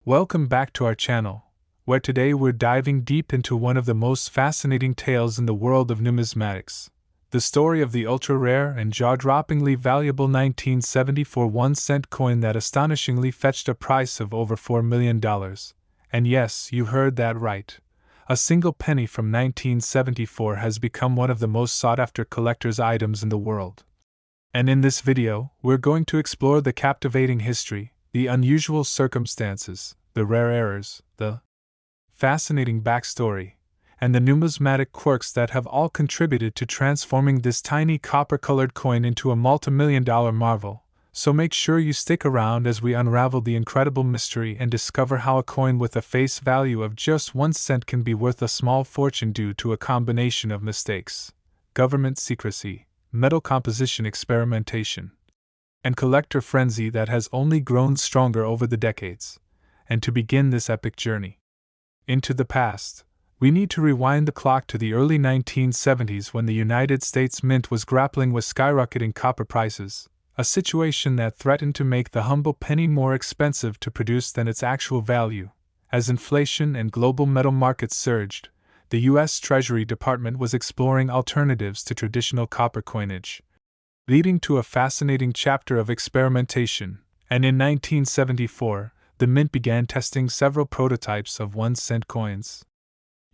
Welcome back to our channel, where today we're diving deep into one of the most fascinating tales in the world of numismatics, the story of the ultra-rare and jaw-droppingly valuable 1974 1-cent coin that astonishingly fetched a price of over $4 million. And yes, you heard that right. A single penny from 1974 has become one of the most sought-after collector's items in the world. And in this video, we're going to explore the captivating history, the unusual circumstances, the rare errors, the fascinating backstory, and the numismatic quirks that have all contributed to transforming this tiny copper-colored coin into a multi-million-dollar marvel. So make sure you stick around as we unravel the incredible mystery and discover how a coin with a face value of just 1 cent can be worth a small fortune due to a combination of mistakes, government secrecy, metal composition experimentation, and collector frenzy that has only grown stronger over the decades. And to begin this epic journey into the past, we need to rewind the clock to the early 1970s when the United States Mint was grappling with skyrocketing copper prices, a situation that threatened to make the humble penny more expensive to produce than its actual value. As inflation and global metal markets surged, the U.S. Treasury Department was exploring alternatives to traditional copper coinage, leading to a fascinating chapter of experimentation. And in 1974, the Mint began testing several prototypes of 1-cent coins,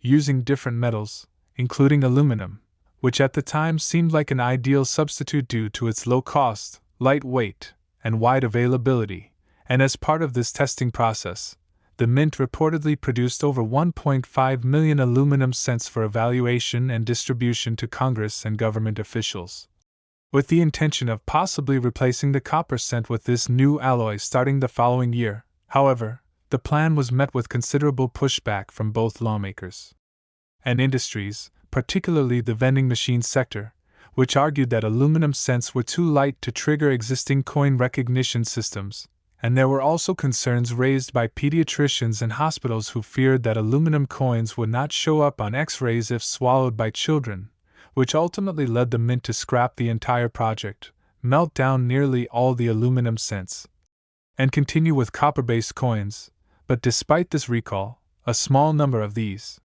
using different metals, including aluminum, which at the time seemed like an ideal substitute due to its low cost, light weight, and wide availability. And as part of this testing process, the Mint reportedly produced over 1.5 million aluminum cents for evaluation and distribution to Congress and government officials, with the intention of possibly replacing the copper cent with this new alloy starting the following year. However, the plan was met with considerable pushback from both lawmakers and industries, particularly the vending machine sector, which argued that aluminum cents were too light to trigger existing coin recognition systems, and there were also concerns raised by pediatricians and hospitals who feared that aluminum coins would not show up on X-rays if swallowed by children, which ultimately led the Mint to scrap the entire project, melt down nearly all the aluminum cents, and continue with copper-based coins. But despite this recall, a small number of these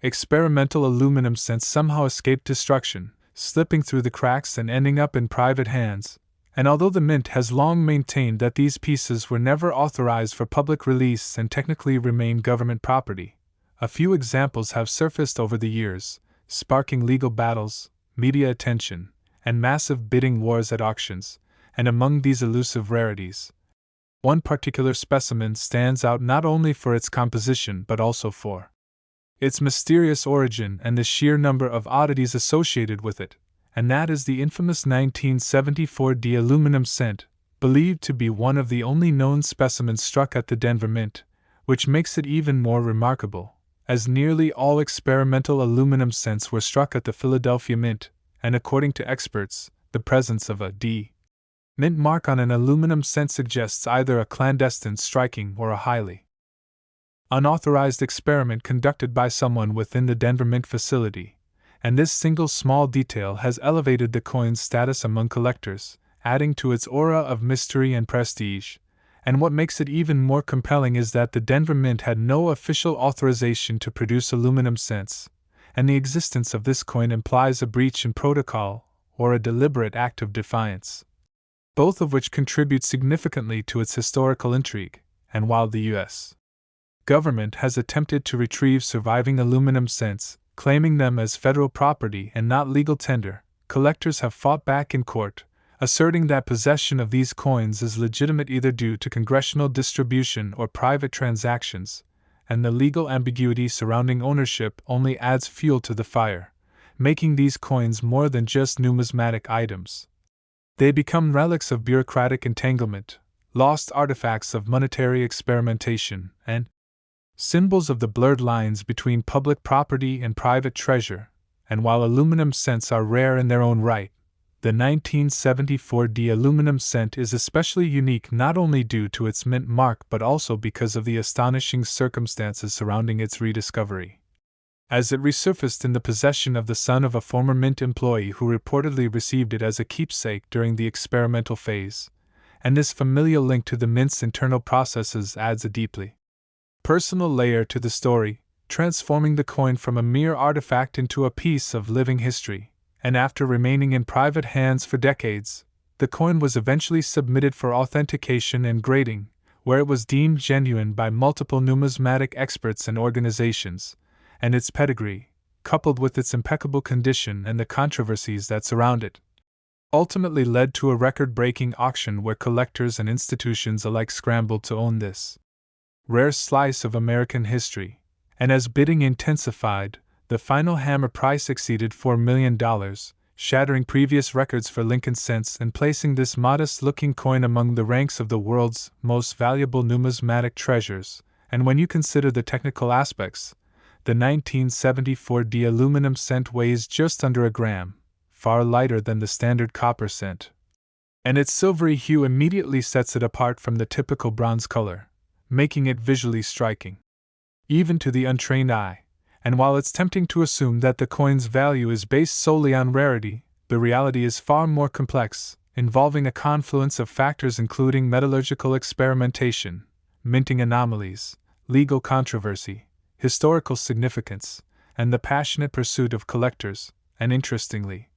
experimental aluminum cents somehow escaped destruction, slipping through the cracks and ending up in private hands. And although the Mint has long maintained that these pieces were never authorized for public release and technically remain government property, a few examples have surfaced over the years, sparking legal battles, media attention, and massive bidding wars at auctions. And among these elusive rarities, one particular specimen stands out not only for its composition but also for its mysterious origin and the sheer number of oddities associated with it, and that is the infamous 1974 D aluminum cent, believed to be one of the only known specimens struck at the Denver Mint, which makes it even more remarkable, as nearly all experimental aluminum cents were struck at the Philadelphia Mint, and according to experts, the presence of a D Mint mark on an aluminum cent suggests either a clandestine striking or a highly unauthorized experiment conducted by someone within the Denver Mint facility, and this single small detail has elevated the coin's status among collectors, adding to its aura of mystery and prestige. And what makes it even more compelling is that the Denver Mint had no official authorization to produce aluminum cents, and the existence of this coin implies a breach in protocol or a deliberate act of defiance, both of which contribute significantly to its historical intrigue. And while the U.S. government has attempted to retrieve surviving aluminum cents, claiming them as federal property and not legal tender, collectors have fought back in court, asserting that possession of these coins is legitimate either due to congressional distribution or private transactions, and the legal ambiguity surrounding ownership only adds fuel to the fire, making these coins more than just numismatic items. They become relics of bureaucratic entanglement, lost artifacts of monetary experimentation, and symbols of the blurred lines between public property and private treasure. And while aluminum cents are rare in their own right, the 1974 D aluminum cent is especially unique not only due to its mint mark but also because of the astonishing circumstances surrounding its rediscovery, as it resurfaced in the possession of the son of a former Mint employee who reportedly received it as a keepsake during the experimental phase. And this familial link to the Mint's internal processes adds a deeply personal layer to the story, transforming the coin from a mere artifact into a piece of living history. And after remaining in private hands for decades, the coin was eventually submitted for authentication and grading, where it was deemed genuine by multiple numismatic experts and organizations, and its pedigree, coupled with its impeccable condition and the controversies that surround it, ultimately led to a record-breaking auction where collectors and institutions alike scrambled to own this rare slice of American history. And as bidding intensified, the final hammer price exceeded $4 million, shattering previous records for Lincoln cents and placing this modest-looking coin among the ranks of the world's most valuable numismatic treasures. And when you consider the technical aspects, the 1974 aluminum cent weighs just under a gram, far lighter than the standard copper cent. And its silvery hue immediately sets it apart from the typical bronze color, making it visually striking, even to the untrained eye. And while it's tempting to assume that the coin's value is based solely on rarity, the reality is far more complex, involving a confluence of factors including metallurgical experimentation, minting anomalies, legal controversy, historical significance, and the passionate pursuit of collectors. And interestingly,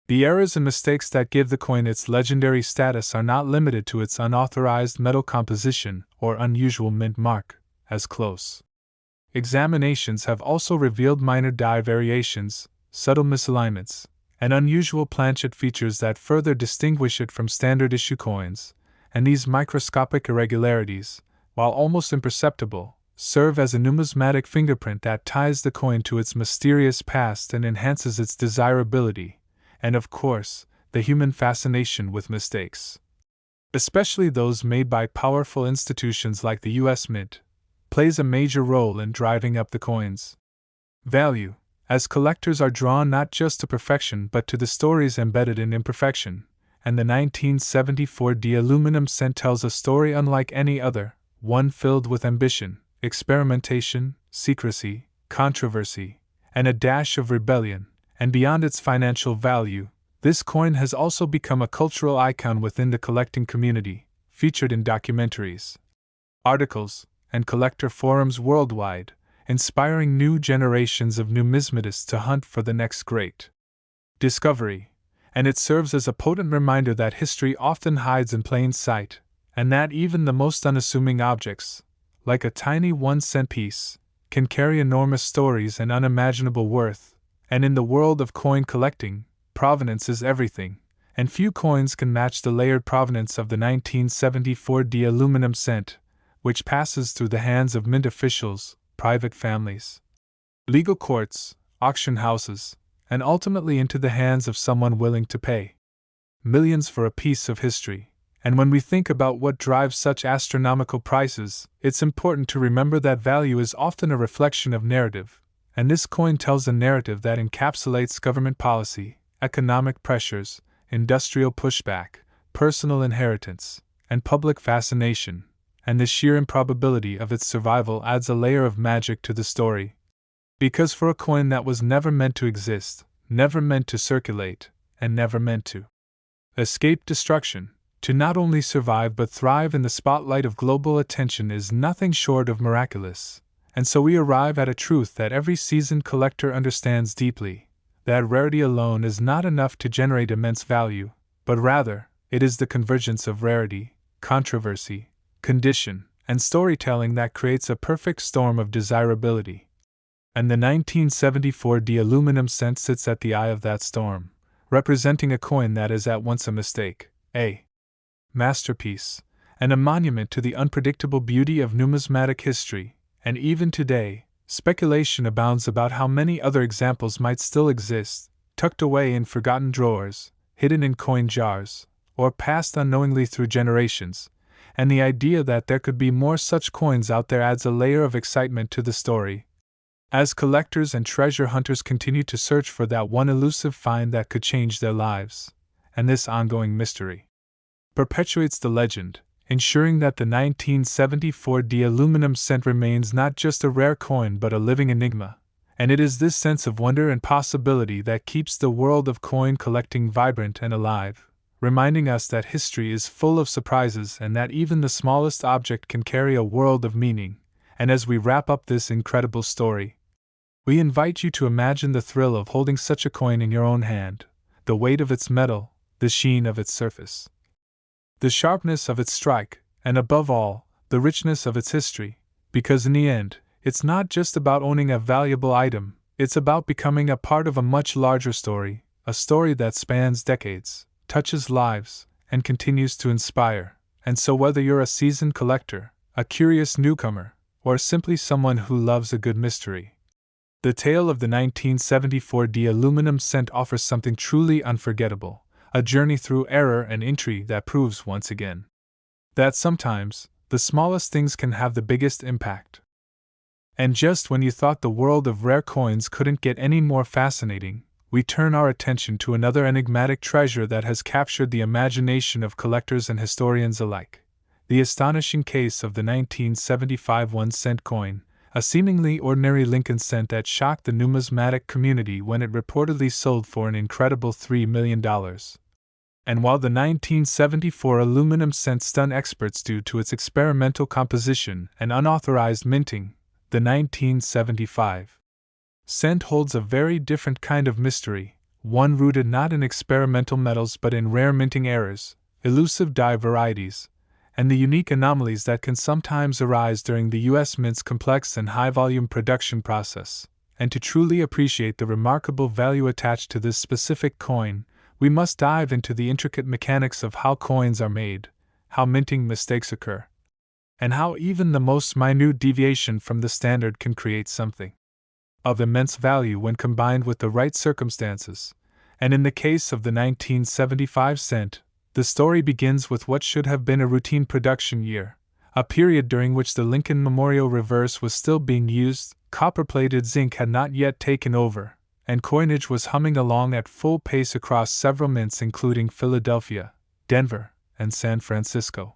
the errors and mistakes that give the coin its legendary status are not limited to its unauthorized metal composition or unusual mint mark, as close examinations have also revealed minor die variations, subtle misalignments, and unusual planchet features that further distinguish it from standard issue coins. And these microscopic irregularities, while almost imperceptible, serve as a numismatic fingerprint that ties the coin to its mysterious past and enhances its desirability. And of course, the human fascination with mistakes, especially those made by powerful institutions like the U.S. Mint, plays a major role in driving up the coin's value, as collectors are drawn not just to perfection but to the stories embedded in imperfection. And the 1974 aluminum cent tells a story unlike any other, one filled with ambition, experimentation, secrecy, controversy, and a dash of rebellion. And beyond its financial value, this coin has also become a cultural icon within the collecting community, featured in documentaries, articles, and collector forums worldwide, inspiring new generations of numismatists to hunt for the next great discovery. And it serves as a potent reminder that history often hides in plain sight, and that even the most unassuming objects, like a tiny 1-cent piece, can carry enormous stories and unimaginable worth. And in the world of coin collecting, provenance is everything, and few coins can match the layered provenance of the 1974 aluminum cent, which passes through the hands of mint officials, private families, legal courts, auction houses, and ultimately into the hands of someone willing to pay millions for a piece of history. And when we think about what drives such astronomical prices, it's important to remember that value is often a reflection of narrative, and this coin tells a narrative that encapsulates government policy, economic pressures, industrial pushback, personal inheritance, and public fascination. And the sheer improbability of its survival adds a layer of magic to the story. Because for a coin that was never meant to exist, never meant to circulate, and never meant to escape destruction, to not only survive but thrive in the spotlight of global attention is nothing short of miraculous. And so we arrive at a truth that every seasoned collector understands deeply, that rarity alone is not enough to generate immense value, but rather, it is the convergence of rarity, controversy, condition, and storytelling that creates a perfect storm of desirability. And the 1974 aluminum cent sits at the eye of that storm, representing a coin that is at once a mistake, a masterpiece, and a monument to the unpredictable beauty of numismatic history. And even today, speculation abounds about how many other examples might still exist, tucked away in forgotten drawers, hidden in coin jars, or passed unknowingly through generations. And the idea that there could be more such coins out there adds a layer of excitement to the story, as collectors and treasure hunters continue to search for that one elusive find that could change their lives. And this ongoing mystery perpetuates the legend, ensuring that the 1974 aluminum cent remains not just a rare coin but a living enigma. And it is this sense of wonder and possibility that keeps the world of coin collecting vibrant and alive, reminding us that history is full of surprises and that even the smallest object can carry a world of meaning. And as we wrap up this incredible story, we invite you to imagine the thrill of holding such a coin in your own hand, the weight of its metal, the sheen of its surface, the sharpness of its strike, and above all, the richness of its history, because in the end, it's not just about owning a valuable item, it's about becoming a part of a much larger story, a story that spans decades, touches lives, and continues to inspire. And so whether you're a seasoned collector, a curious newcomer, or simply someone who loves a good mystery, the tale of the 1974 aluminum cent offers something truly unforgettable, a journey through error and intrigue that proves once again that sometimes, the smallest things can have the biggest impact. And just when you thought the world of rare coins couldn't get any more fascinating, we turn our attention to another enigmatic treasure that has captured the imagination of collectors and historians alike. The astonishing case of the 1975 1-cent coin, a seemingly ordinary Lincoln cent that shocked the numismatic community when it reportedly sold for an incredible $3 million. And while the 1974 aluminum cent stunned experts due to its experimental composition and unauthorized minting, the 1975 cent holds a very different kind of mystery, one rooted not in experimental metals but in rare minting errors, elusive die varieties, and the unique anomalies that can sometimes arise during the U.S. Mint's complex and high-volume production process. And to truly appreciate the remarkable value attached to this specific coin, we must dive into the intricate mechanics of how coins are made, how minting mistakes occur, and how even the most minute deviation from the standard can create something of immense value when combined with the right circumstances. And in the case of the 1975 cent, the story begins with what should have been a routine production year, a period during which the Lincoln Memorial reverse was still being used, copper-plated zinc had not yet taken over, and coinage was humming along at full pace across several mints including Philadelphia, Denver, and San Francisco.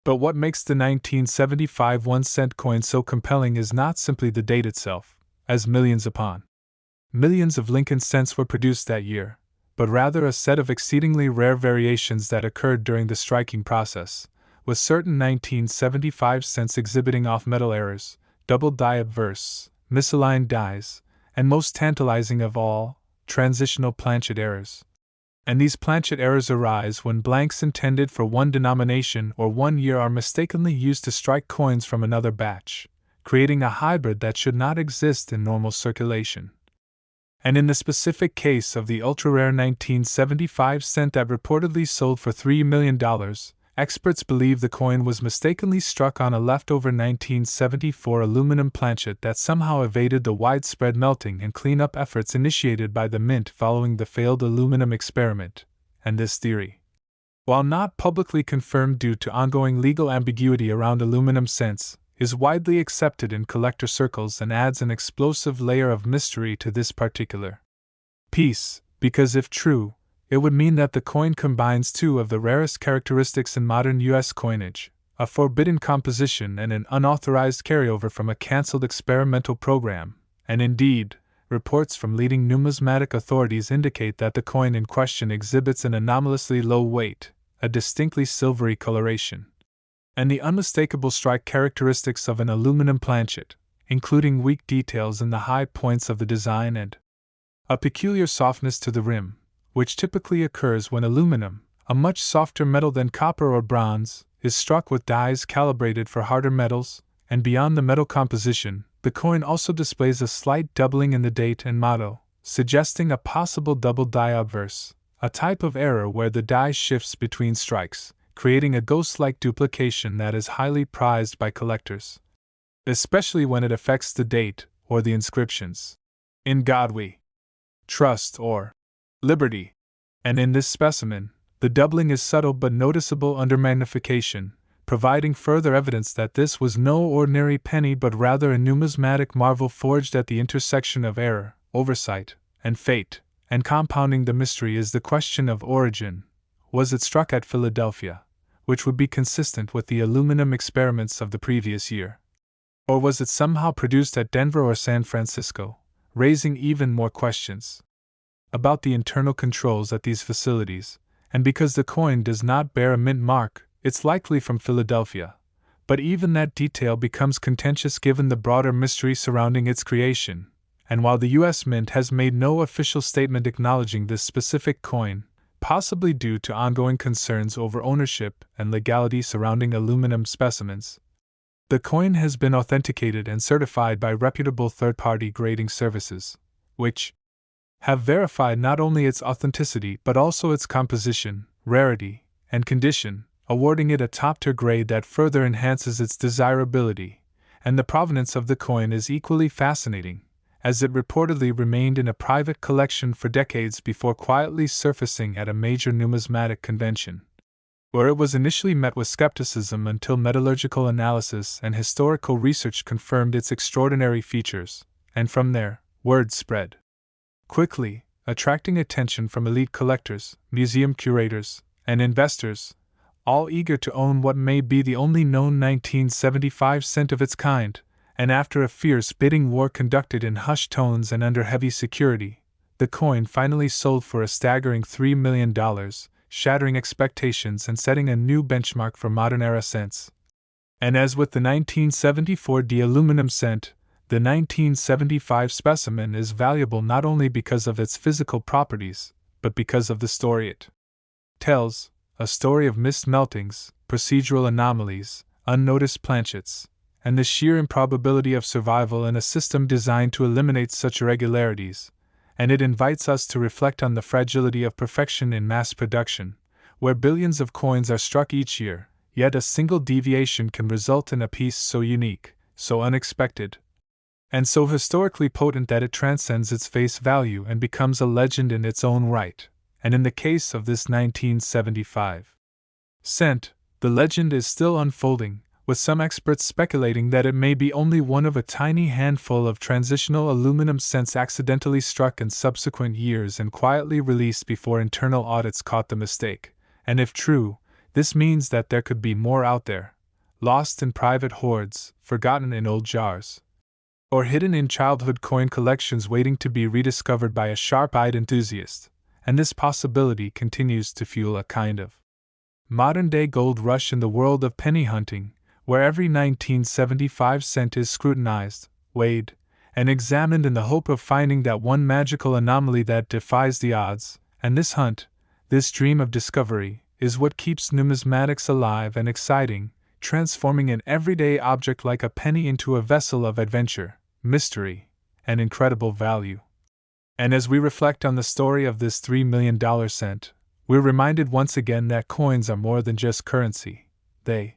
But what makes the 1975 1-cent coin so compelling is not simply the date itself, as millions upon millions of Lincoln cents were produced that year, but rather a set of exceedingly rare variations that occurred during the striking process, with certain 1975 cents exhibiting off-metal errors, double die obverse, misaligned dies, and most tantalizing of all, transitional planchet errors. And these planchet errors arise when blanks intended for one denomination or 1 year are mistakenly used to strike coins from another batch, creating a hybrid that should not exist in normal circulation. And in the specific case of the ultra-rare 1975 cent that reportedly sold for $3 million, experts believe the coin was mistakenly struck on a leftover 1974 aluminum planchet that somehow evaded the widespread melting and cleanup efforts initiated by the Mint following the failed aluminum experiment. And this theory, while not publicly confirmed due to ongoing legal ambiguity around aluminum cents, is widely accepted in collector circles and adds an explosive layer of mystery to this particular piece, because if true, it would mean that the coin combines two of the rarest characteristics in modern U.S. coinage, a forbidden composition and an unauthorized carryover from a cancelled experimental program, and indeed, reports from leading numismatic authorities indicate that the coin in question exhibits an anomalously low weight, a distinctly silvery coloration, and the unmistakable strike characteristics of an aluminum planchet, including weak details in the high points of the design and a peculiar softness to the rim, which typically occurs when aluminum, a much softer metal than copper or bronze, is struck with dies calibrated for harder metals. And beyond the metal composition, the coin also displays a slight doubling in the date and motto, suggesting a possible double die obverse, a type of error where the die shifts between strikes, creating a ghost-like duplication that is highly prized by collectors, especially when it affects the date or the inscriptions, "In God We Trust" or "Liberty." And in this specimen, the doubling is subtle but noticeable under magnification, providing further evidence that this was no ordinary penny but rather a numismatic marvel forged at the intersection of error, oversight, and fate. And compounding the mystery is the question of origin. Was it struck at Philadelphia, which would be consistent with the aluminum experiments of the previous year? Or was it somehow produced at Denver or San Francisco, raising even more questions about the internal controls at these facilities? And because the coin does not bear a mint mark, it's likely from Philadelphia, But even that detail becomes contentious given the broader mystery surrounding its creation, and while the U.S. Mint has made no official statement acknowledging this specific coin, possibly due to ongoing concerns over ownership and legality surrounding aluminum specimens, the coin has been authenticated and certified by reputable third-party grading services, which have verified not only its authenticity but also its composition, rarity, and condition, awarding it a top-tier grade that further enhances its desirability. And the provenance of the coin is equally fascinating, as it reportedly remained in a private collection for decades before quietly surfacing at a major numismatic convention, where it was initially met with skepticism until metallurgical analysis and historical research confirmed its extraordinary features, and from there, word spread quickly, attracting attention from elite collectors, museum curators, and investors, all eager to own what may be the only known 1975 cent of its kind. And after a fierce bidding war conducted in hushed tones and under heavy security, the coin finally sold for a staggering $3 million, shattering expectations and setting a new benchmark for modern-era cents. And as with the 1974 aluminum cent, the 1975 specimen is valuable not only because of its physical properties, but because of the story it tells, a story of mist meltings, procedural anomalies, unnoticed planchets, and the sheer improbability of survival in a system designed to eliminate such irregularities, and it invites us to reflect on the fragility of perfection in mass production, where billions of coins are struck each year, yet a single deviation can result in a piece so unique, so unexpected, and so historically potent that it transcends its face value and becomes a legend in its own right. And in the case of this 1975 cent, the legend is still unfolding, with some experts speculating that it may be only one of a tiny handful of transitional aluminum cents accidentally struck in subsequent years and quietly released before internal audits caught the mistake. And if true, this means that there could be more out there, lost in private hoards, forgotten in old jars, or hidden in childhood coin collections waiting to be rediscovered by a sharp-eyed enthusiast. And this possibility continues to fuel a kind of modern-day gold rush in the world of penny hunting, where every 1975 cent is scrutinized, weighed, and examined in the hope of finding that one magical anomaly that defies the odds. And this hunt, this dream of discovery, is what keeps numismatics alive and exciting, transforming an everyday object like a penny into a vessel of adventure, mystery, and incredible value. And as we reflect on the story of this $3 million cent, we're reminded once again that coins are more than just currency. They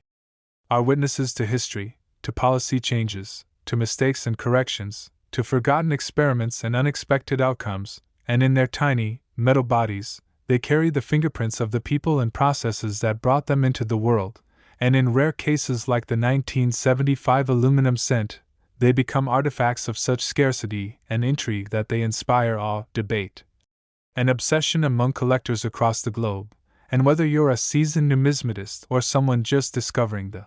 are witnesses to history, to policy changes, to mistakes and corrections, to forgotten experiments and unexpected outcomes, and in their tiny, metal bodies, they carry the fingerprints of the people and processes that brought them into the world, and in rare cases like the 1975 aluminum cent, they become artifacts of such scarcity and intrigue that they inspire awe, debate, and obsession among collectors across the globe. And whether you're a seasoned numismatist or someone just discovering the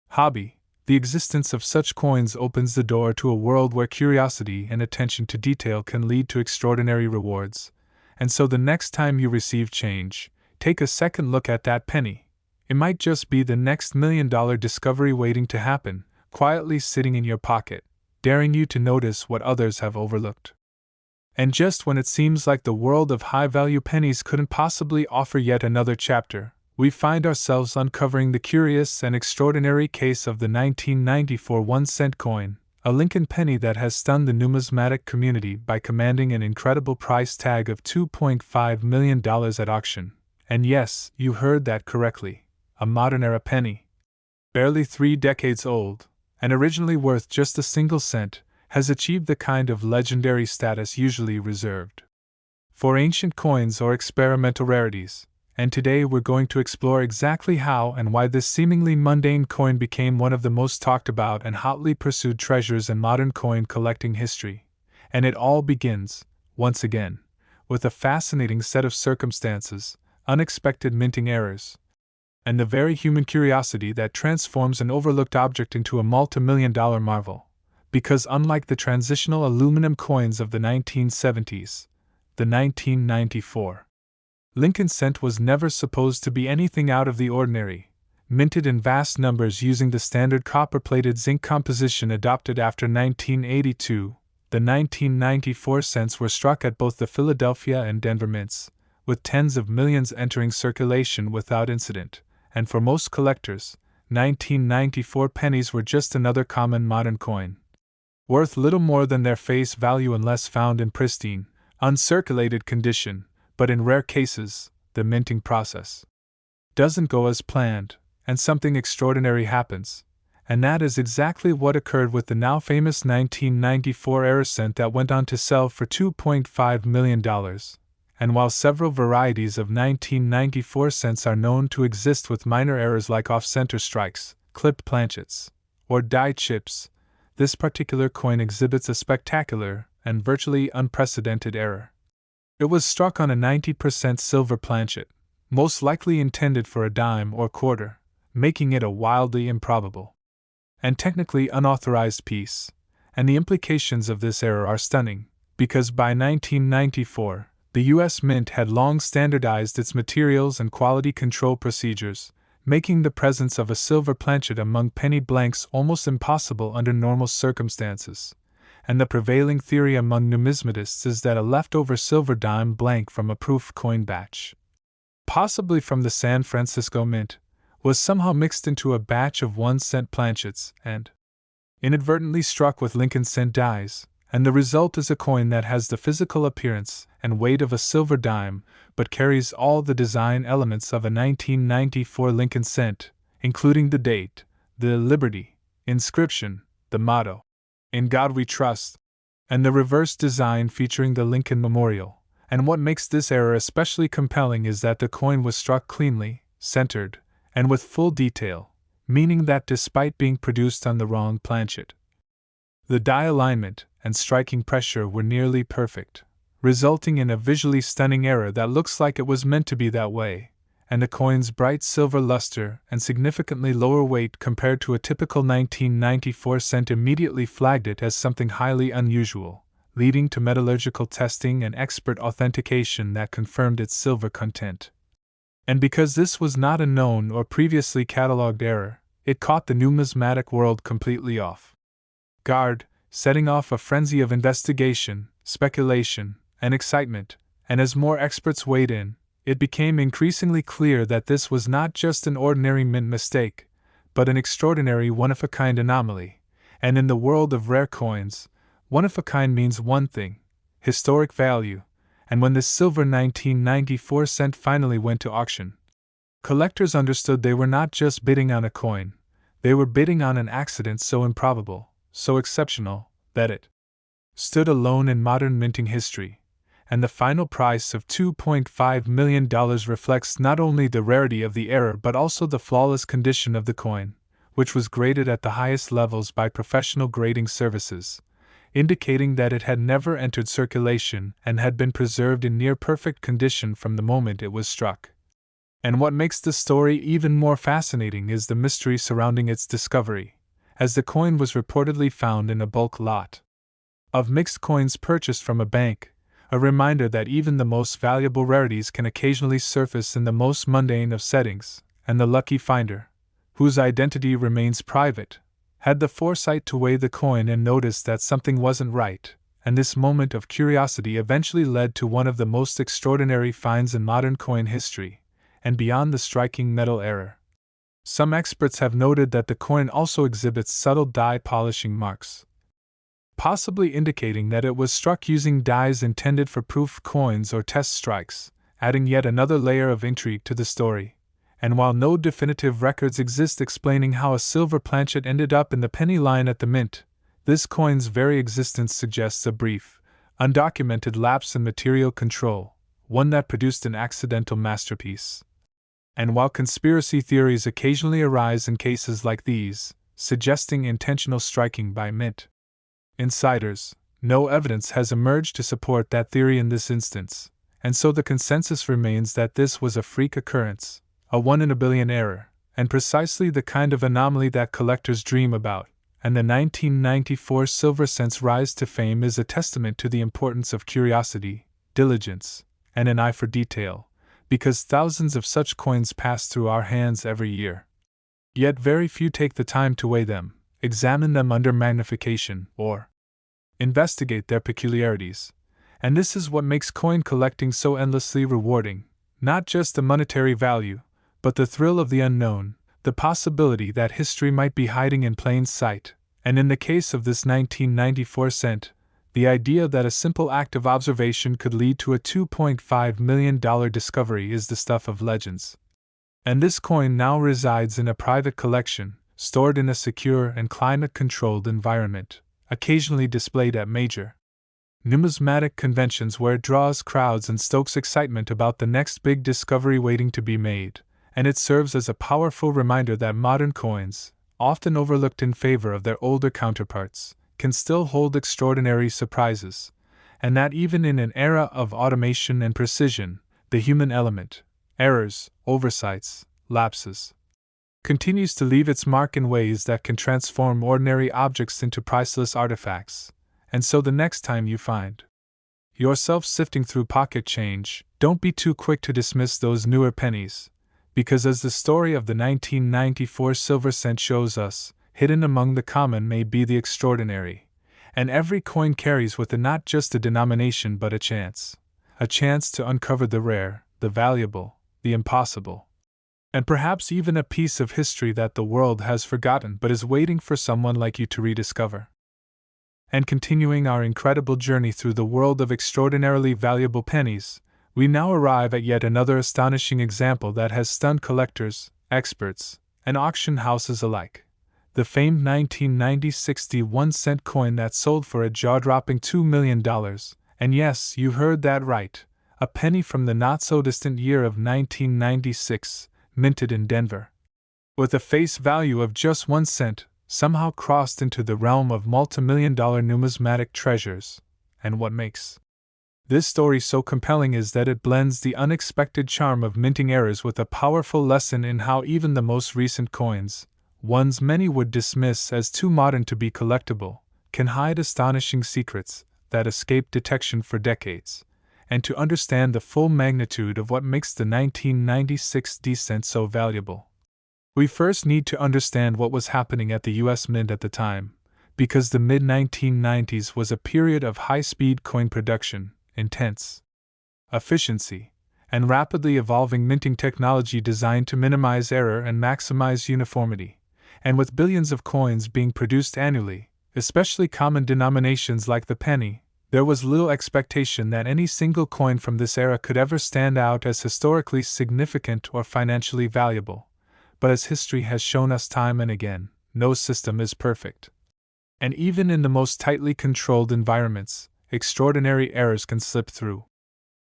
hobby, the existence of such coins opens the door to a world where curiosity and attention to detail can lead to extraordinary rewards. And so the next time you receive change, take a second look at that penny. It might just be the next $1 million discovery waiting to happen, quietly sitting in your pocket, daring you to notice what others have overlooked. And just when it seems like the world of high-value pennies couldn't possibly offer yet another chapter, we find ourselves uncovering the curious and extraordinary case of the 1994 1-cent coin, a Lincoln penny that has stunned the numismatic community by commanding an incredible price tag of $2.5 million at auction. And yes, you heard that correctly, a modern-era penny. Barely 3 decades old, and originally worth just a single cent, has achieved the kind of legendary status usually reserved for ancient coins or experimental rarities. And today we're going to explore exactly how and why this seemingly mundane coin became one of the most talked about and hotly pursued treasures in modern coin collecting history. And it all begins, once again, with a fascinating set of circumstances, unexpected minting errors, and the very human curiosity that transforms an overlooked object into a multi-million-dollar marvel. Because unlike the transitional aluminum coins of the 1970s, the 1994 Lincoln cent was never supposed to be anything out of the ordinary, minted in vast numbers using the standard copper-plated zinc composition adopted after 1982. The 1994 cents were struck at both the Philadelphia and Denver mints, with tens of millions entering circulation without incident, and for most collectors, 1994 pennies were just another common modern coin, worth little more than their face value unless found in pristine, uncirculated condition, but in rare cases, the minting process doesn't go as planned, and something extraordinary happens. And that is exactly what occurred with the now famous 1994 error cent that went on to sell for $2.5 million. And while several varieties of 1994 cents are known to exist with minor errors like off-center strikes, clipped planchets, or die chips, this particular coin exhibits a spectacular and virtually unprecedented error. It was struck on a 90% silver planchet, most likely intended for a dime or quarter, making it a wildly improbable and technically unauthorized piece, and the implications of this error are stunning, because by 1994, the U.S. Mint had long standardized its materials and quality control procedures, making the presence of a silver planchet among penny blanks almost impossible under normal circumstances, and the prevailing theory among numismatists is that a leftover silver dime blank from a proof coin batch, possibly from the San Francisco Mint, was somehow mixed into a batch of 1-cent planchets and inadvertently struck with Lincoln cent dies, and the result is a coin that has the physical appearance and weight of a silver dime, but carries all the design elements of a 1994 Lincoln cent, including the date, the Liberty inscription, the motto, "In God We Trust," and the reverse design featuring the Lincoln Memorial. And what makes this error especially compelling is that the coin was struck cleanly, centered, and with full detail, meaning that despite being produced on the wrong planchet, the die alignment and striking pressure were nearly perfect, resulting in a visually stunning error that looks like it was meant to be that way, and the coin's bright silver luster and significantly lower weight compared to a typical 1994 cent immediately flagged it as something highly unusual, leading to metallurgical testing and expert authentication that confirmed its silver content. And because this was not a known or previously catalogued error, it caught the numismatic world completely off guard, setting off a frenzy of investigation, speculation, and excitement, and as more experts weighed in, it became increasingly clear that this was not just an ordinary mint mistake, but an extraordinary one-of-a-kind anomaly. And in the world of rare coins, one-of-a-kind means one thing: historic value. And when this silver 1994 cent finally went to auction, collectors understood they were not just bidding on a coin, they were bidding on an accident so improbable, so exceptional, that it stood alone in modern minting history. And the final price of $2.5 million reflects not only the rarity of the error but also the flawless condition of the coin, which was graded at the highest levels by professional grading services, indicating that it had never entered circulation and had been preserved in near-perfect condition from the moment it was struck. And what makes the story even more fascinating is the mystery surrounding its discovery, as the coin was reportedly found in a bulk lot of mixed coins purchased from a bank, a reminder that even the most valuable rarities can occasionally surface in the most mundane of settings, and the lucky finder, whose identity remains private, had the foresight to weigh the coin and notice that something wasn't right, and this moment of curiosity eventually led to one of the most extraordinary finds in modern coin history, and beyond the striking metal error. Some experts have noted that the coin also exhibits subtle die polishing marks, possibly indicating that it was struck using dies intended for proof coins or test strikes, adding yet another layer of intrigue to the story. And while no definitive records exist explaining how a silver planchet ended up in the penny line at the mint, this coin's very existence suggests a brief, undocumented lapse in material control, one that produced an accidental masterpiece. And while conspiracy theories occasionally arise in cases like these, suggesting intentional striking by mint insiders, no evidence has emerged to support that theory in this instance, and so the consensus remains that this was a freak occurrence, a 1 in a billion error, and precisely the kind of anomaly that collectors dream about. And the 1994 silver cent's rise to fame is a testament to the importance of curiosity, diligence, and an eye for detail, because thousands of such coins pass through our hands every year. Yet very few take the time to weigh them, examine them under magnification, or investigate their peculiarities. And this is what makes coin collecting so endlessly rewarding, not just the monetary value, but the thrill of the unknown, the possibility that history might be hiding in plain sight, and in the case of this 1994 cent, the idea that a simple act of observation could lead to a $2.5 million discovery is the stuff of legends. And this coin now resides in a private collection, stored in a secure and climate-controlled environment, occasionally displayed at major numismatic conventions where it draws crowds and stokes excitement about the next big discovery waiting to be made, and it serves as a powerful reminder that modern coins, often overlooked in favor of their older counterparts, can still hold extraordinary surprises, and that even in an era of automation and precision, the human element, errors, oversights, lapses, continues to leave its mark in ways that can transform ordinary objects into priceless artifacts. And so the next time you find yourself sifting through pocket change, don't be too quick to dismiss those newer pennies, because as the story of the 1994 silver cent shows us, hidden among the common may be the extraordinary, and every coin carries with it not just a denomination but a chance to uncover the rare, the valuable, the impossible, and perhaps even a piece of history that the world has forgotten but is waiting for someone like you to rediscover. And continuing our incredible journey through the world of extraordinarily valuable pennies, we now arrive at yet another astonishing example that has stunned collectors, experts, and auction houses alike. The famed 1990 61-cent coin that sold for a jaw-dropping $2 million, and yes, you heard that right, a penny from the not-so-distant year of 1996, minted in Denver. With a face value of just 1 cent, somehow crossed into the realm of multimillion-dollar numismatic treasures, and what makes this story so compelling is that it blends the unexpected charm of minting errors with a powerful lesson in how even the most recent coins, ones many would dismiss as too modern to be collectible, can hide astonishing secrets that escape detection for decades. And to understand the full magnitude of what makes the 1996 cent so valuable, we first need to understand what was happening at the US Mint at the time, because the mid-1990s was a period of high-speed coin production, intense efficiency, and rapidly evolving minting technology designed to minimize error and maximize uniformity. And with billions of coins being produced annually, especially common denominations like the penny, there was little expectation that any single coin from this era could ever stand out as historically significant or financially valuable. But as history has shown us time and again, no system is perfect. And even in the most tightly controlled environments, extraordinary errors can slip through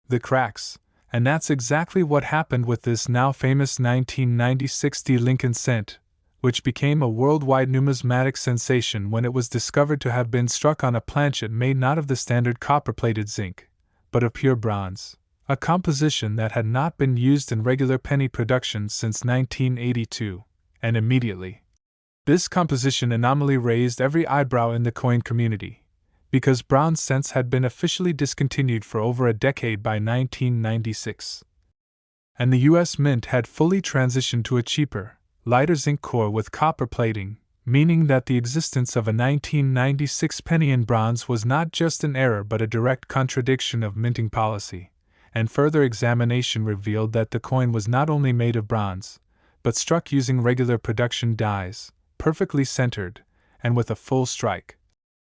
the cracks, and that's exactly what happened with this now famous 1996 Lincoln cent, which became a worldwide numismatic sensation when it was discovered to have been struck on a planchet made not of the standard copper-plated zinc, but of pure bronze, a composition that had not been used in regular penny production since 1982, and immediately this composition anomaly raised every eyebrow in the coin community, because bronze cents had been officially discontinued for over a decade by 1996. And the US Mint had fully transitioned to a cheaper, lighter zinc core with copper plating, meaning that the existence of a 1996 penny in bronze was not just an error but a direct contradiction of minting policy. And further examination revealed that the coin was not only made of bronze, but struck using regular production dies, perfectly centered, and with a full strike,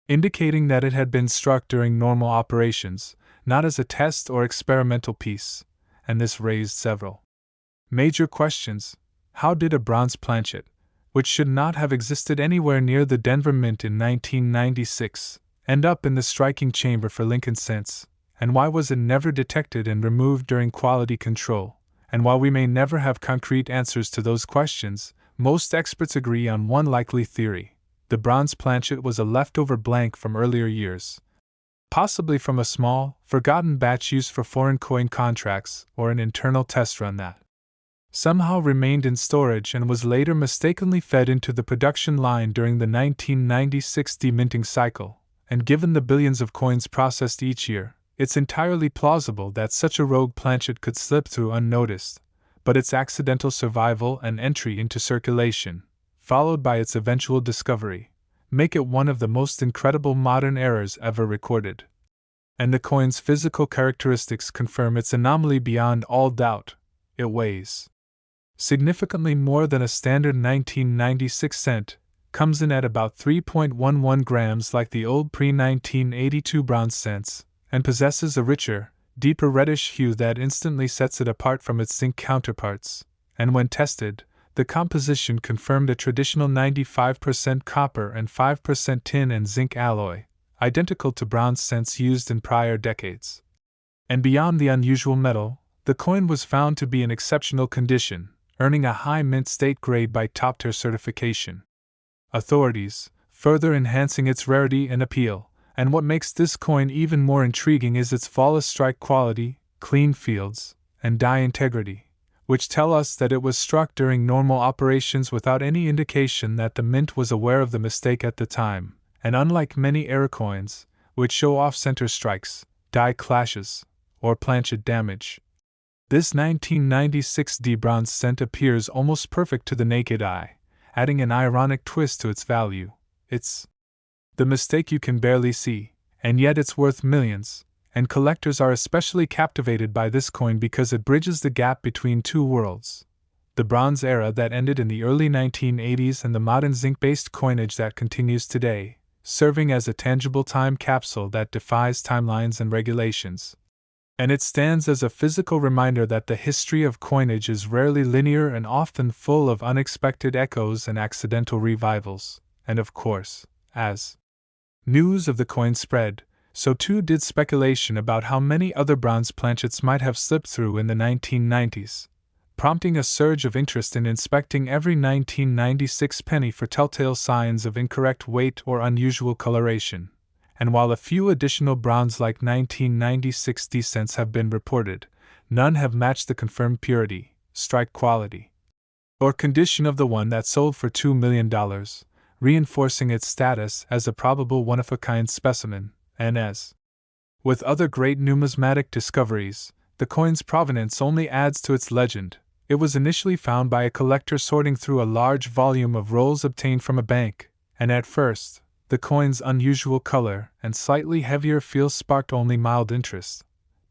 indicating that it had been struck during normal operations, not as a test or experimental piece, and this raised several major questions. How did a bronze planchet, which should not have existed anywhere near the Denver Mint in 1996, end up in the striking chamber for Lincoln cents? And why was it never detected and removed during quality control? And while we may never have concrete answers to those questions, most experts agree on one likely theory. The bronze planchet was a leftover blank from earlier years, possibly from a small, forgotten batch used for foreign coin contracts or an internal test run that somehow remained in storage and was later mistakenly fed into the production line during the 1996 deminting cycle. And given the billions of coins processed each year, it's entirely plausible that such a rogue planchet could slip through unnoticed. but its accidental survival and entry into circulation, followed by its eventual discovery, make it one of the most incredible modern errors ever recorded. And the coin's physical characteristics confirm its anomaly beyond all doubt. It weighs significantly more than a standard 1996 cent, comes in at about 3.11 grams like the old pre-1982 bronze cents, and possesses a richer, deeper reddish hue that instantly sets it apart from its zinc counterparts, and when tested, the composition confirmed a traditional 95% copper and 5% tin and zinc alloy, identical to bronze cents used in prior decades. And beyond the unusual metal, the coin was found to be in exceptional condition, earning a high mint state grade by top-tier certification. Authorities, further enhancing its rarity and appeal, and what makes this coin even more intriguing is its flawless strike quality, clean fields, and die integrity, which tell us that it was struck during normal operations without any indication that the mint was aware of the mistake at the time, and unlike many error coins, which show off-center strikes, die clashes, or planchet damage, this 1996 D bronze cent appears almost perfect to the naked eye, adding an ironic twist to its value. It's the mistake you can barely see, and yet it's worth millions, and collectors are especially captivated by this coin because it bridges the gap between two worlds: the bronze era that ended in the early 1980s and the modern zinc-based coinage that continues today, serving as a tangible time capsule that defies timelines and regulations. And it stands as a physical reminder that the history of coinage is rarely linear and often full of unexpected echoes and accidental revivals. And of course, as news of the coin spread, so too did speculation about how many other bronze planchets might have slipped through in the 1990s, prompting a surge of interest in inspecting every 1996 penny for telltale signs of incorrect weight or unusual coloration. And while a few additional bronze-like 1996 D cents have been reported, none have matched the confirmed purity, strike quality, or condition of the one that sold for $2 million, reinforcing its status as a probable one-of-a-kind specimen. And as with other great numismatic discoveries, the coin's provenance only adds to its legend. It was initially found by a collector sorting through a large volume of rolls obtained from a bank, and at first, the coin's unusual color and slightly heavier feel sparked only mild interest.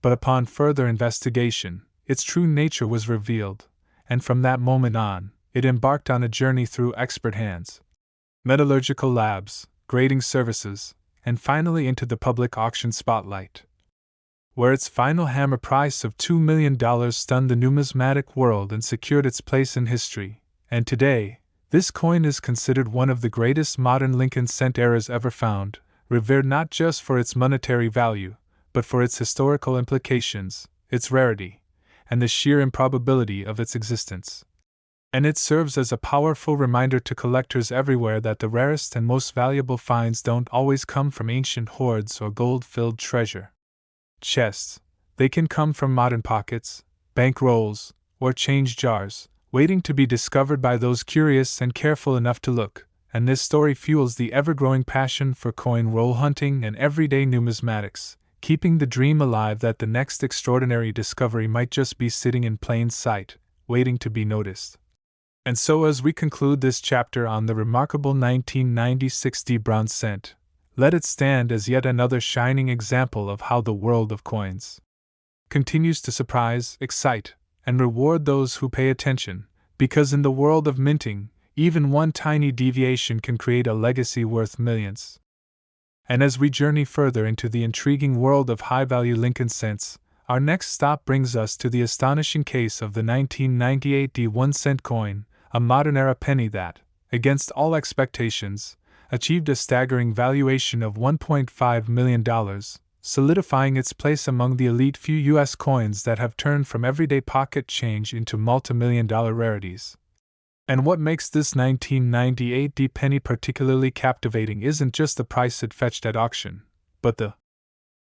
But upon further investigation, its true nature was revealed, and from that moment on, it embarked on a journey through expert hands, metallurgical labs, grading services, and finally into the public auction spotlight, where its final hammer price of $2 million stunned the numismatic world and secured its place in history. And today, this coin is considered one of the greatest modern Lincoln cent errors ever found, revered not just for its monetary value, but for its historical implications, its rarity, and the sheer improbability of its existence. And it serves as a powerful reminder to collectors everywhere that the rarest and most valuable finds don't always come from ancient hoards or gold-filled treasure chests. They can come from modern pockets, bank rolls, or change jars, waiting to be discovered by those curious and careful enough to look. And this story fuels the ever-growing passion for coin roll hunting and everyday numismatics, keeping the dream alive that the next extraordinary discovery might just be sitting in plain sight, waiting to be noticed. And so as we conclude this chapter on the remarkable 1996 D bronze cent, let it stand as yet another shining example of how the world of coins continues to surprise, excite, and reward those who pay attention, because in the world of minting, even one tiny deviation can create a legacy worth millions. And as we journey further into the intriguing world of high-value Lincoln cents, our next stop brings us to the astonishing case of the 1998 D 1 cent coin, a modern-era penny that, against all expectations, achieved a staggering valuation of $1.5 million, solidifying its place among the elite few U.S. coins that have turned from everyday pocket change into multi-million-dollar rarities. And what makes this 1998 D penny particularly captivating isn't just the price it fetched at auction, but the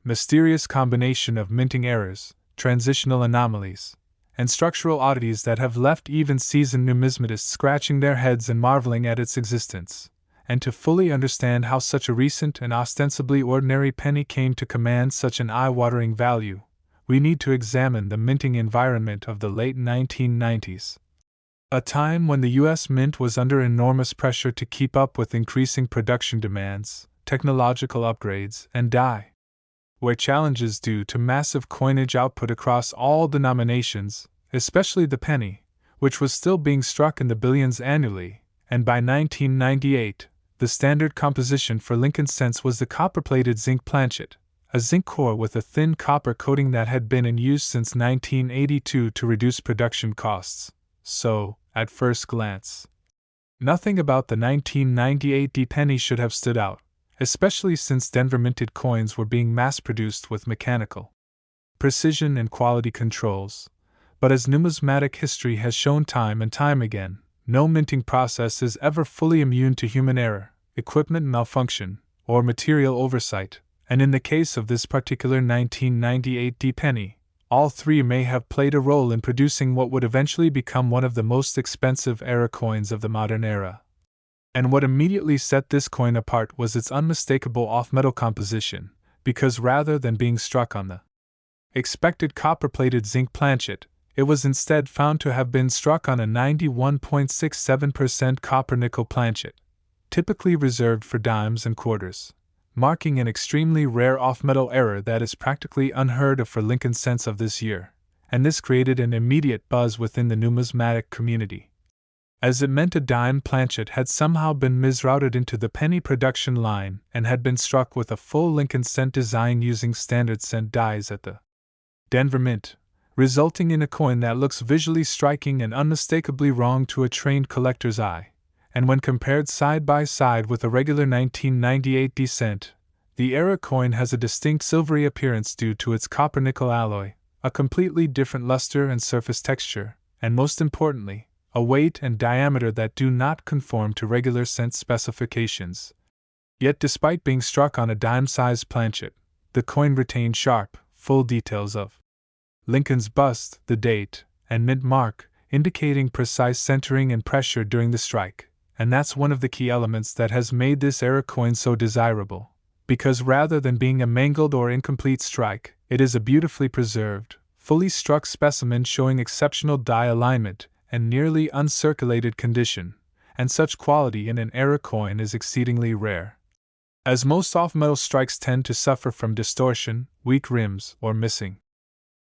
mysterious combination of minting errors, transitional anomalies, and structural oddities that have left even seasoned numismatists scratching their heads and marveling at its existence. And to fully understand how such a recent and ostensibly ordinary penny came to command such an eye-watering value, we need to examine the minting environment of the late 1990s. A time when the U.S. Mint was under enormous pressure to keep up with increasing production demands, technological upgrades, and where challenges due to massive coinage output across all denominations, especially the penny, which was still being struck in the billions annually, and by 1998, the standard composition for Lincoln cents was the copper-plated zinc planchet, a zinc core with a thin copper coating that had been in use since 1982 to reduce production costs. So, at first glance, nothing about the 1998 D-penny should have stood out, especially since Denver-minted coins were being mass-produced with mechanical precision and quality controls. But as numismatic history has shown time and time again, no minting process is ever fully immune to human error, equipment malfunction, or material oversight, and in the case of this particular 1998 D-penny, all three may have played a role in producing what would eventually become one of the most expensive error coins of the modern era. And what immediately set this coin apart was its unmistakable off-metal composition, because rather than being struck on the expected copper-plated zinc planchet, it was instead found to have been struck on a 91.67% copper-nickel planchet, typically reserved for dimes and quarters, marking an extremely rare off-metal error that is practically unheard of for Lincoln cents of this year, and this created an immediate buzz within the numismatic community, as it meant a dime planchet had somehow been misrouted into the penny production line and had been struck with a full Lincoln cent design using standard cent dies at the Denver Mint, resulting in a coin that looks visually striking and unmistakably wrong to a trained collector's eye. And when compared side by side with a regular 1998 D-cent, the era coin has a distinct silvery appearance due to its copper-nickel alloy, a completely different luster and surface texture, and most importantly, a weight and diameter that do not conform to regular cent specifications. Yet despite being struck on a dime-sized planchet, the coin retained sharp, full details of Lincoln's bust, the date, and mint mark, indicating precise centering and pressure during the strike. And that's one of the key elements that has made this era coin so desirable, because rather than being a mangled or incomplete strike, it is a beautifully preserved, fully struck specimen showing exceptional die alignment and nearly uncirculated condition, and such quality in an era coin is exceedingly rare, as most off-metal strikes tend to suffer from distortion, weak rims, or missing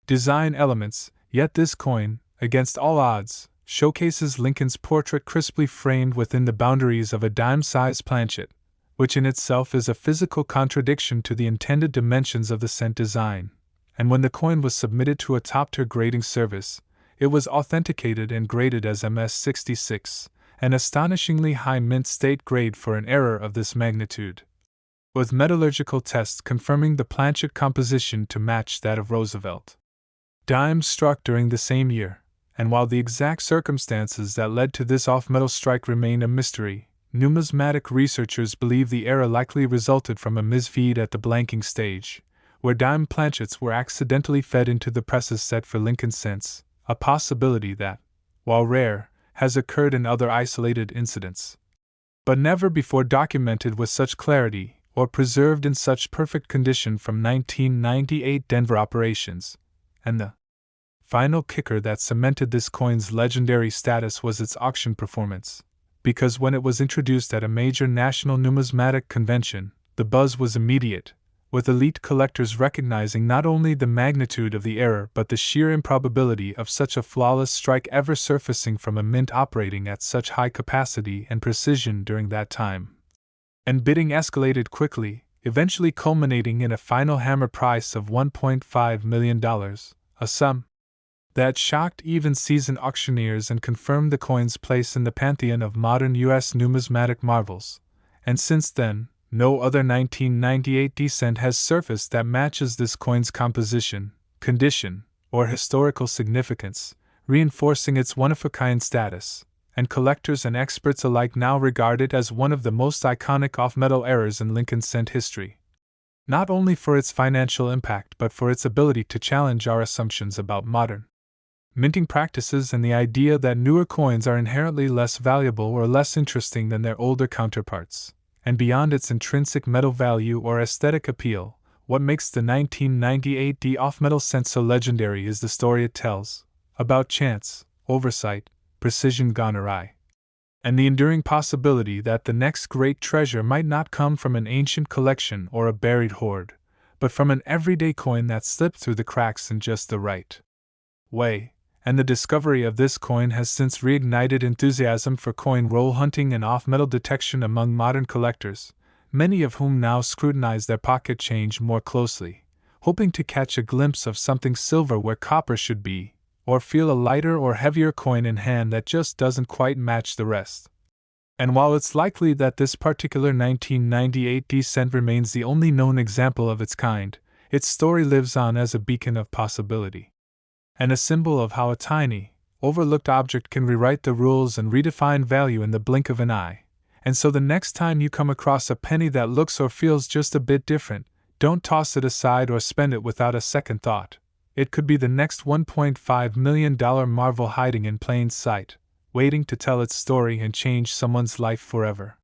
design elements, yet this coin, against all odds, showcases Lincoln's portrait crisply framed within the boundaries of a dime-sized planchet, which in itself is a physical contradiction to the intended dimensions of the cent design. And when the coin was submitted to a top-tier grading service, it was authenticated and graded as MS-66, an astonishingly high mint state grade for an error of this magnitude, with metallurgical tests confirming the planchet composition to match that of Roosevelt dimes struck during the same year. And while the exact circumstances that led to this off-metal strike remain a mystery, numismatic researchers believe the error likely resulted from a misfeed at the blanking stage, where dime planchets were accidentally fed into the presses set for Lincoln cents, a possibility that, while rare, has occurred in other isolated incidents, but never before documented with such clarity or preserved in such perfect condition from 1998 Denver operations. And the final kicker that cemented this coin's legendary status was its auction performance, because when it was introduced at a major national numismatic convention, the buzz was immediate, with elite collectors recognizing not only the magnitude of the error but the sheer improbability of such a flawless strike ever surfacing from a mint operating at such high capacity and precision during that time. And bidding escalated quickly, eventually culminating in a final hammer price of $1.5 million, a sum that shocked even seasoned auctioneers and confirmed the coin's place in the pantheon of modern U.S. numismatic marvels. And since then, no other 1998 D-cent has surfaced that matches this coin's composition, condition, or historical significance, reinforcing its one-of-a-kind status, and collectors and experts alike now regard it as one of the most iconic off-metal errors in Lincoln cent history. Not only for its financial impact but for its ability to challenge our assumptions about modern minting practices and the idea that newer coins are inherently less valuable or less interesting than their older counterparts. And beyond its intrinsic metal value or aesthetic appeal, What makes the 1998 D off-metal cent so legendary is the story it tells, about chance, oversight, precision gone awry, and the enduring possibility that the next great treasure might not come from an ancient collection or a buried hoard, but from an everyday coin that slipped through the cracks in just the right way. And the discovery of this coin has since reignited enthusiasm for coin roll hunting and off-metal detection among modern collectors, many of whom now scrutinize their pocket change more closely, hoping to catch a glimpse of something silver where copper should be, or feel a lighter or heavier coin in hand that just doesn't quite match the rest. And while it's likely that this particular 1998 D cent remains the only known example of its kind, its story lives on as a beacon of possibility, and a symbol of how a tiny, overlooked object can rewrite the rules and redefine value in the blink of an eye. And so the next time you come across a penny that looks or feels just a bit different, don't toss it aside or spend it without a second thought. It could be the next $1.5 million marvel hiding in plain sight, waiting to tell its story and change someone's life forever.